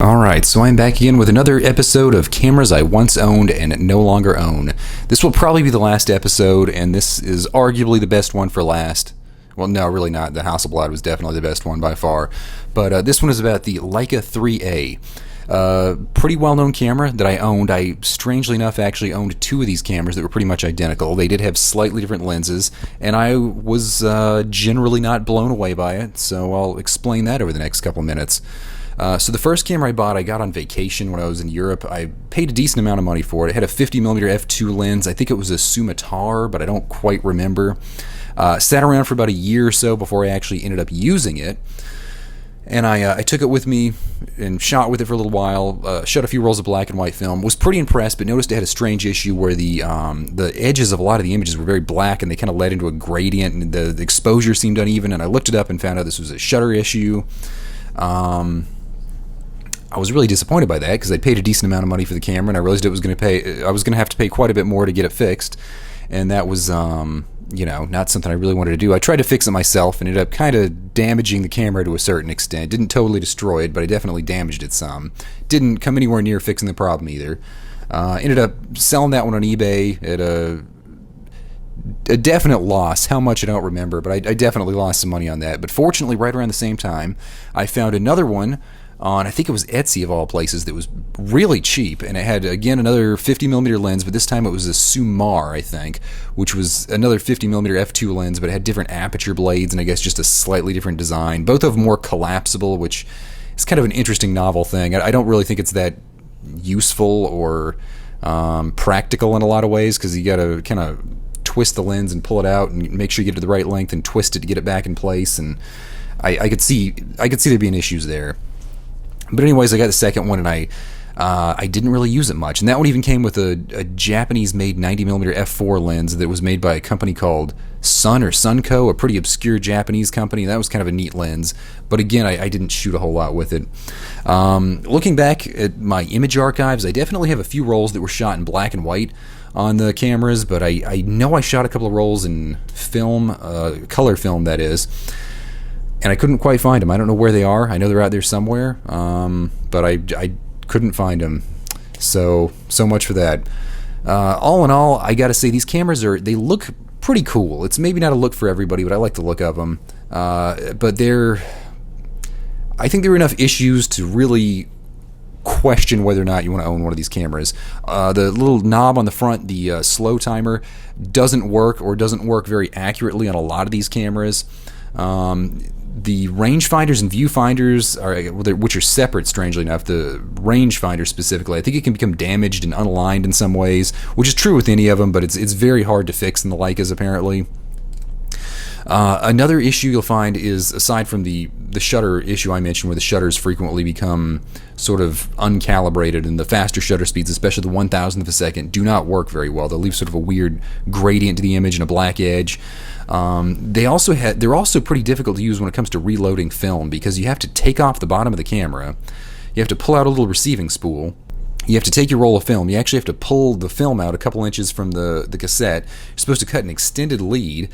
Alright, so I'm back again with another episode of Cameras I Once Owned and No Longer Own. This will probably be the last episode, and this is arguably the best one for last. Well, no, really not. The Hasselblad was definitely the best one by far. But this one is about the Leica IIIa. Pretty well-known camera that I owned. I, strangely enough, actually owned two of these cameras that were pretty much identical. They did have slightly different lenses, and I was generally not blown away by it, so I'll explain that over the next couple minutes. So the first camera I bought, I got on vacation when I was in Europe. I paid a decent amount of money for it. It had a 50mm f2 lens. I think it was a Sumatar, but I don't quite remember. Sat around for about a year or so before I actually ended up using it. And I took it with me and shot with it for a little while, shot a few rolls of black and white film. Was pretty impressed, but noticed it had a strange issue where the edges of a lot of the images were very black, and they kind of led into a gradient, and the exposure seemed uneven. And I looked it up and found out this was a shutter issue. I was really disappointed by that because I paid a decent amount of money for the camera, and I realized I was going to have to pay quite a bit more to get it fixed, and that was not something I really wanted to do. I tried to fix it myself and ended up kind of damaging the camera to a certain extent. Didn't totally destroy it, but I definitely damaged it some. Didn't come anywhere near fixing the problem either. Ended up selling that one on eBay at a definite loss. How much I don't remember, but I definitely lost some money on that. But fortunately, right around the same time, I found another one on, I think it was Etsy of all places, that was really cheap, and it had, again, another 50mm lens, but this time it was a Sumar, I think, which was another 50mm f2 lens, but it had different aperture blades and I guess just a slightly different design. Both of them more collapsible, which is kind of an interesting novel thing. I don't really think it's that useful or practical in a lot of ways, because you gotta kind of twist the lens and pull it out and make sure you get it to the right length and twist it to get it back in place, and I could see there being issues there. But anyways, I got the second one, and I didn't really use it much. And that one even came with a Japanese-made 90mm f4 lens that was made by a company called Sun or Sunco, a pretty obscure Japanese company. That was kind of a neat lens. But again, I didn't shoot a whole lot with it. Looking back at my image archives, I definitely have a few rolls that were shot in black and white on the cameras, but I know I shot a couple of rolls in film, color film, that is. And I couldn't quite find them. I don't know where they are. I know they're out there somewhere, but I couldn't find them. So much for that. All in all, I gotta say, these cameras they look pretty cool. It's maybe not a look for everybody, but I like the look of them. But I think there are enough issues to really question whether or not you want to own one of these cameras. The little knob on the front, the slow timer, doesn't work, or doesn't work very accurately on a lot of these cameras. The rangefinders and viewfinders, which are separate, strangely enough, the rangefinder specifically, I think it can become damaged and unaligned in some ways, which is true with any of them, but it's very hard to fix in the Leicas, apparently. Another issue you'll find is, aside from the shutter issue I mentioned, where the shutters frequently become sort of uncalibrated, and the faster shutter speeds, especially the 1,000th of a second, do not work very well. They'll leave sort of a weird gradient to the image and a black edge. They're also pretty difficult to use when it comes to reloading film, because you have to take off the bottom of the camera, you have to pull out a little receiving spool, you have to take your roll of film, you actually have to pull the film out a couple inches from the cassette, you're supposed to cut an extended lead,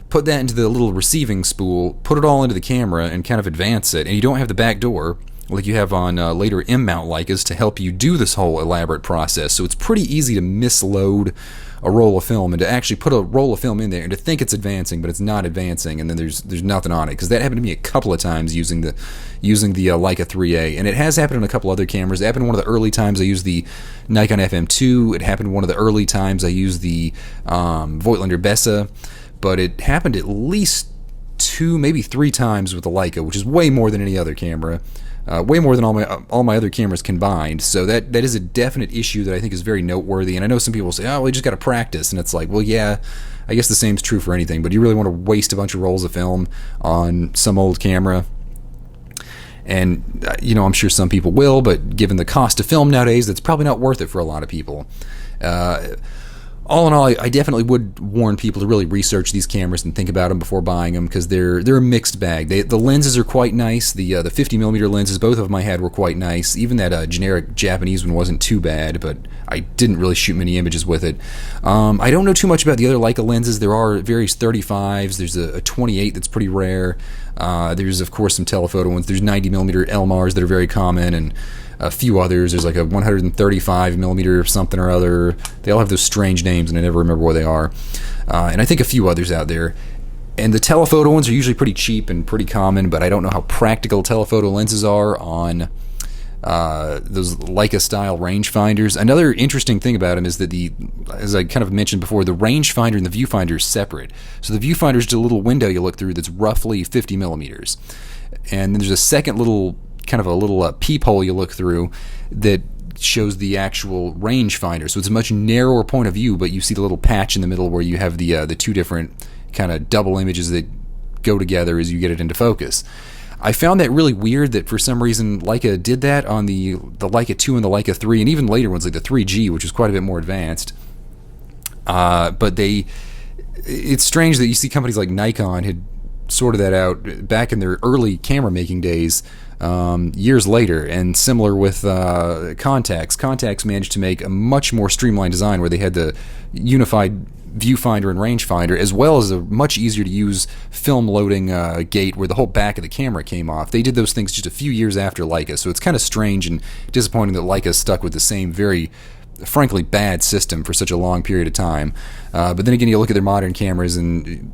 put that into the little receiving spool, put it all into the camera, and kind of advance it, and you don't have the back door like you have on later M-mount Leicas to help you do this whole elaborate process. So it's pretty easy to misload a roll of film, and to actually put a roll of film in there and to think it's advancing, but it's not advancing, and then there's nothing on it, because that happened to me a couple of times using the Leica IIIa, and it has happened on a couple other cameras. It happened one of the early times I used the Nikon FM2. It happened one of the early times I used the Voigtlander Bessa, but it happened at least 2, maybe 3 times with the Leica, which is way more than any other camera. Way more than all my other cameras combined. So that is a definite issue that I think is very noteworthy. And I know some people say, oh, well, you just got to practice. And it's like, well, yeah, I guess the same's true for anything. But you really want to waste a bunch of rolls of film on some old camera? And, I'm sure some people will, but given the cost of film nowadays, that's probably not worth it for a lot of people. All in all, I definitely would warn people to really research these cameras and think about them before buying them, because they're a mixed bag. The lenses are quite nice. The 50mm lenses, both of them I had, were quite nice. Even that generic Japanese one wasn't too bad, but I didn't really shoot many images with it. I don't know too much about the other Leica lenses. There are various 35s. There's a 28 that's pretty rare. There's, of course, some telephoto ones. There's 90mm Elmars that are very common, and a few others. There's like a 135mm something or other. They all have those strange names, and I never remember what they are. And I think a few others out there. And the telephoto ones are usually pretty cheap and pretty common, but I don't know how practical telephoto lenses are on those Leica-style rangefinders. Another interesting thing about them is that as I kind of mentioned before, the rangefinder and the viewfinder is separate. So the viewfinder is just a little window you look through that's roughly 50mm. And then there's a second little, kind of a little peephole you look through that shows the actual rangefinder. So it's a much narrower point of view, but you see the little patch in the middle where you have the two different kind of double images that go together as you get it into focus. I found that really weird that for some reason Leica did that on the Leica 2 and the Leica 3, and even later ones like the 3G, which is quite a bit more advanced. But it's strange that you see companies like Nikon had sorted that out back in their early camera making days, years later. And similar with Contax. Contax managed to make a much more streamlined design where they had the unified viewfinder and rangefinder, as well as a much easier to use film loading gate where the whole back of the camera came off. They did those things just a few years after Leica, so it's kind of strange and disappointing that Leica stuck with the same very, frankly, bad system for such a long period of time. But then again, you look at their modern cameras and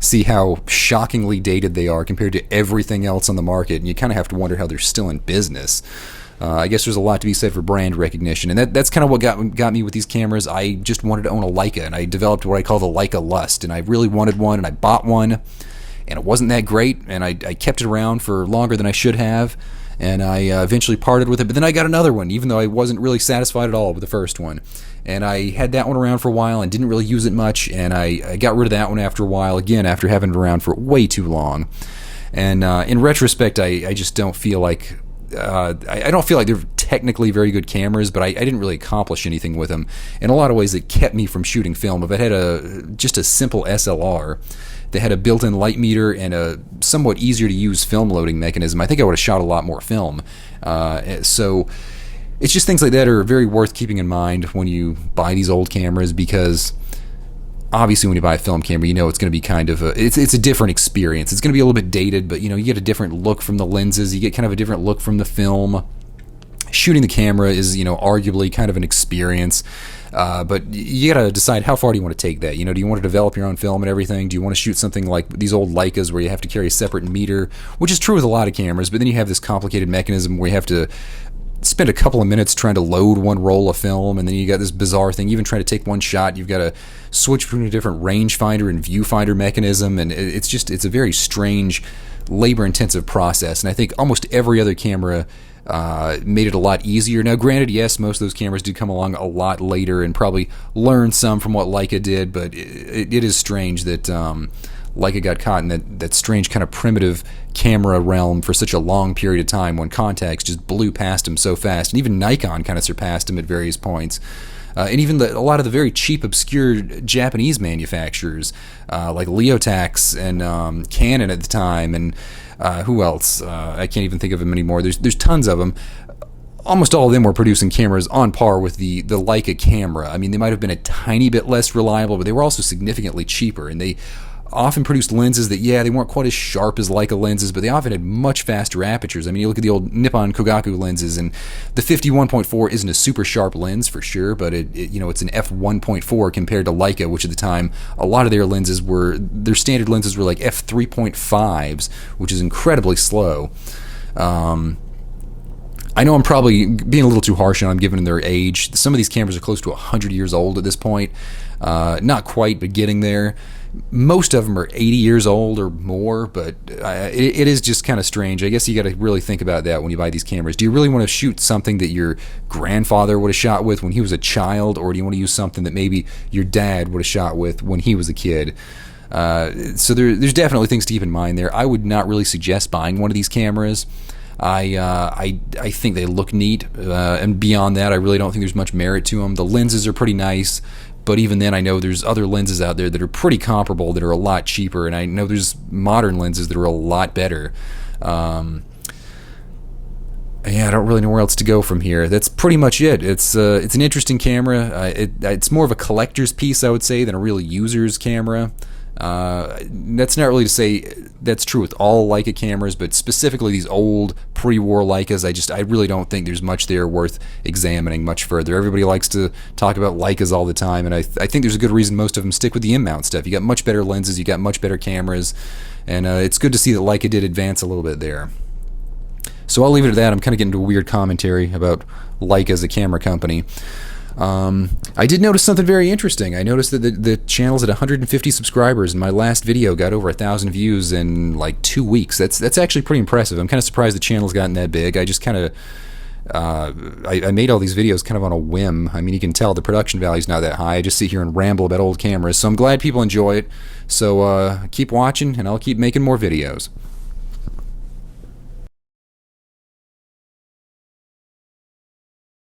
see how shockingly dated they are compared to everything else on the market, and you kind of have to wonder how they're still in business. I guess there's a lot to be said for brand recognition, and that's kind of what got me with these cameras. I just wanted to own a Leica, and I developed what I call the Leica lust, and I really wanted one, and I bought one, and it wasn't that great, and I kept it around for longer than I should have, and I eventually parted with it. But then I got another one, even though I wasn't really satisfied at all with the first one, and I had that one around for a while and didn't really use it much, and I got rid of that one after a while, again, after having it around for way too long. And in retrospect, I just don't feel like I don't feel like they're technically very good cameras, but I didn't really accomplish anything with them. In a lot of ways, it kept me from shooting film. If I had just a simple SLR that had a built-in light meter and a somewhat easier to use film loading mechanism, I think I would have shot a lot more film. So it's just things like that are very worth keeping in mind when you buy these old cameras, because obviously when you buy a film camera, you know it's going to be kind of it's a different experience. It's going to be a little bit dated, but you get a different look from the lenses. You get kind of a different look from the film. Shooting the camera is, arguably kind of an experience, but you got to decide how far do you want to take that. Do you want to develop your own film and everything? Do you want to shoot something like these old Leicas where you have to carry a separate meter, which is true with a lot of cameras, but then you have this complicated mechanism where you have to spend a couple of minutes trying to load one roll of film, and then you got this bizarre thing, even trying to take one shot, you've got to switch between a different rangefinder and viewfinder mechanism, and it's a very strange, labor-intensive process, and I think almost every other camera made it a lot easier. Now, granted, yes, most of those cameras did come along a lot later and probably learned some from what Leica did, but it is strange that Leica got caught in that strange kind of primitive camera realm for such a long period of time when Contax just blew past him so fast, and even Nikon kind of surpassed him at various points. And even a lot of the very cheap, obscure Japanese manufacturers, like Leotax and Canon at the time, and who else? I can't even think of them anymore. There's tons of them. Almost all of them were producing cameras on par with the Leica camera. I mean, they might have been a tiny bit less reliable, but they were also significantly cheaper, and they often produced lenses that, they weren't quite as sharp as Leica lenses, but they often had much faster apertures. I mean, you look at the old Nippon Kogaku lenses, and the 51.4 isn't a super sharp lens for sure, but it's an f1.4 compared to Leica, which at the time, a lot of their standard lenses were like f3.5s, which is incredibly slow. I know I'm probably being a little too harsh on them given their age. Some of these cameras are close to 100 years old at this point. Not quite, but getting there. Most of them are 80 years old or more, but it is just kind of strange. I guess you got to really think about that when you buy these cameras. Do you really want to shoot something that your grandfather would have shot with when he was a child, or do you want to use something that maybe your dad would have shot with when he was a kid? So there's definitely things to keep in mind there. I would not really suggest buying one of these cameras. I think they look neat, and beyond that, I really don't think there's much merit to them. The lenses are pretty nice, but even then, I know there's other lenses out there that are pretty comparable that are a lot cheaper, and I know there's modern lenses that are a lot better. I don't really know where else to go from here. That's pretty much it. It's an interesting camera. It's more of a collector's piece, I would say, than a real user's camera. That's not really to say that's true with all Leica cameras, but specifically these old pre-war Leicas, I really don't think there's much there worth examining much further. Everybody likes to talk about Leicas all the time, and I think there's a good reason most of them stick with the in-mount stuff. You got much better lenses, you got much better cameras, and it's good to see that Leica did advance a little bit there. So I'll leave it at that. I'm kind of getting into a weird commentary about Leica as a camera company. I did notice something very interesting. I noticed that the channel's at 150 subscribers, and my last video got over 1,000 views in like 2 weeks. That's actually pretty impressive. I'm kind of surprised the channel's gotten that big. I just kind of I made all these videos kind of on a whim. I mean, you can tell the production value's not that high. I just sit here and ramble about old cameras. So I'm glad people enjoy it. So keep watching, and I'll keep making more videos.